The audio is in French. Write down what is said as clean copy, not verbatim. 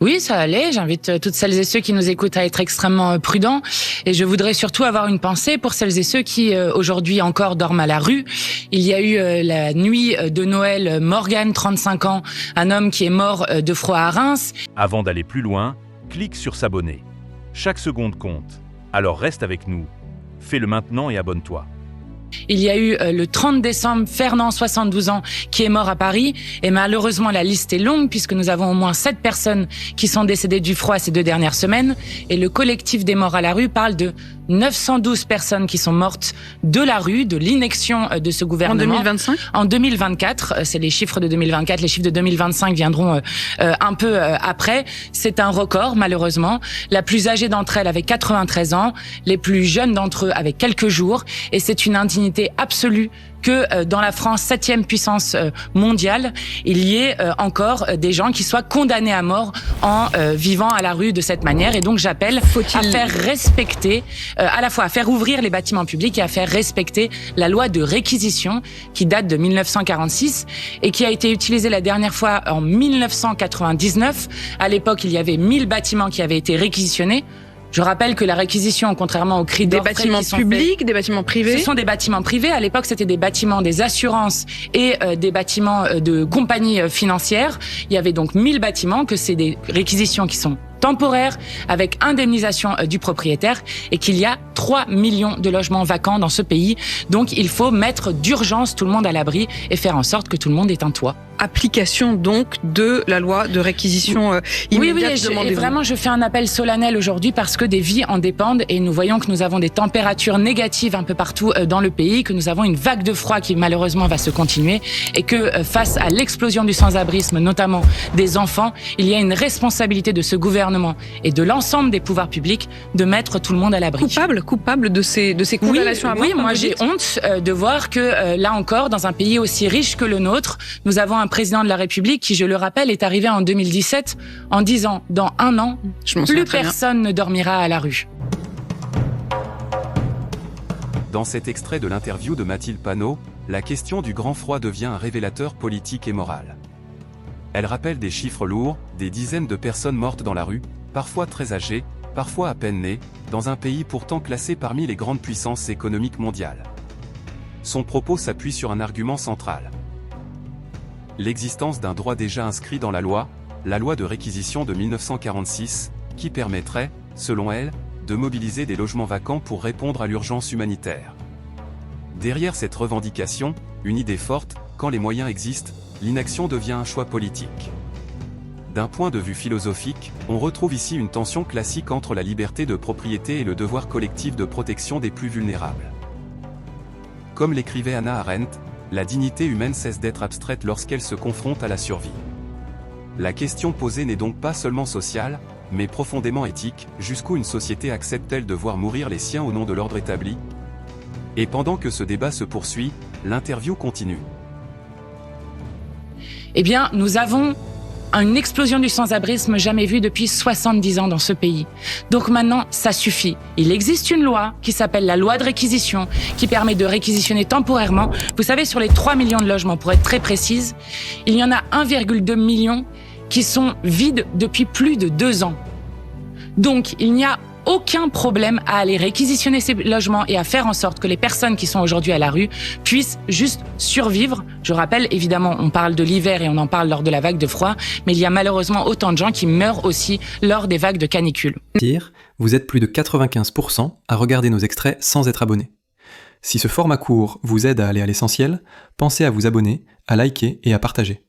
Oui, ça allait. J'invite toutes celles et ceux qui nous écoutent à être extrêmement prudents. Et je voudrais surtout avoir une pensée pour celles et ceux qui, aujourd'hui encore, dorment à la rue. Il y a eu la nuit de Noël, Morgan, 35 ans, un homme qui est mort de froid à Reims. Avant d'aller plus loin, clique sur s'abonner. Chaque seconde compte. Alors reste avec nous. Fais-le maintenant et abonne-toi. Il y a eu le 30 décembre, Fernand, 72 ans, qui est mort à Paris. Et malheureusement, la liste est longue puisque nous avons au moins 7 personnes qui sont décédées du froid ces 2 dernières semaines. Et le collectif des morts à la rue parle de 912 personnes qui sont mortes de la rue, de l'inaction de ce gouvernement. En 2025 ? En 2024, c'est les chiffres de 2024. Les chiffres de 2025 viendront un peu après. C'est un record, malheureusement. La plus âgée d'entre elles avait 93 ans, les plus jeunes d'entre eux avaient quelques jours. Et c'est une indignité absolue que dans la France, 7e puissance mondiale, il y ait encore des gens qui soient condamnés à mort en vivant à la rue de cette manière. Et donc j'appelle à faire respecter, à la fois à faire ouvrir les bâtiments publics et à faire respecter la loi de réquisition qui date de 1946 et qui a été utilisée la dernière fois en 1999. À l'époque, il y avait 1000 bâtiments qui avaient été réquisitionnés. Je rappelle que la réquisition, contrairement aux cris d'orfraie qui sont bâtiments publics, des bâtiments privés. Ce sont des bâtiments privés. À l'époque, c'était des bâtiments des assurances et des bâtiments de compagnies financières. Il y avait donc 1000 bâtiments, que c'est des réquisitions qui sont temporaires, avec indemnisation du propriétaire, et qu'il y a 3 millions de logements vacants dans ce pays. Donc, il faut mettre d'urgence tout le monde à l'abri et faire en sorte que tout le monde ait un toit. Application donc de la loi de réquisition immédiate. Oui, et vraiment je fais un appel solennel aujourd'hui parce que des vies en dépendent et nous voyons que nous avons des températures négatives un peu partout dans le pays, que nous avons une vague de froid qui malheureusement va se continuer et que face à l'explosion du sans-abrisme, notamment des enfants, il y a une responsabilité de ce gouvernement et de l'ensemble des pouvoirs publics de mettre tout le monde à l'abri. Coupable de ces condamnations à mort. Oui, moi j'ai honte de voir que là encore, dans un pays aussi riche que le nôtre, nous avons un président de la République qui, je le rappelle, est arrivé en 2017 en disant « Dans un an, plus personne ne dormira à la rue ». Dans cet extrait de l'interview de Mathilde Panot, la question du grand froid devient un révélateur politique et moral. Elle rappelle des chiffres lourds, des dizaines de personnes mortes dans la rue, parfois très âgées, parfois à peine nées, dans un pays pourtant classé parmi les grandes puissances économiques mondiales. Son propos s'appuie sur un argument central. L'existence d'un droit déjà inscrit dans la loi de réquisition de 1946, qui permettrait, selon elle, de mobiliser des logements vacants pour répondre à l'urgence humanitaire. Derrière cette revendication, une idée forte, quand les moyens existent, l'inaction devient un choix politique. D'un point de vue philosophique, on retrouve ici une tension classique entre la liberté de propriété et le devoir collectif de protection des plus vulnérables. Comme l'écrivait Hannah Arendt, la dignité humaine cesse d'être abstraite lorsqu'elle se confronte à la survie. La question posée n'est donc pas seulement sociale, mais profondément éthique. Jusqu'où une société accepte-t-elle de voir mourir les siens au nom de l'ordre établi ? Et pendant que ce débat se poursuit, l'interview continue. Eh bien, nous avons une explosion du sans-abrisme jamais vue depuis 70 ans dans ce pays. Donc maintenant, ça suffit. Il existe une loi qui s'appelle la loi de réquisition, qui permet de réquisitionner temporairement. Vous savez, sur les 3 millions de logements, pour être très précise, il y en a 1,2 million qui sont vides depuis plus de 2 ans. Donc, il n'y a aucun problème à aller réquisitionner ces logements et à faire en sorte que les personnes qui sont aujourd'hui à la rue puissent juste survivre. Je rappelle, évidemment, on parle de l'hiver et on en parle lors de la vague de froid, mais il y a malheureusement autant de gens qui meurent aussi lors des vagues de canicule. Vous êtes plus de 95% à regarder nos extraits sans être abonné. Si ce format court vous aide à aller à l'essentiel, pensez à vous abonner, à liker et à partager.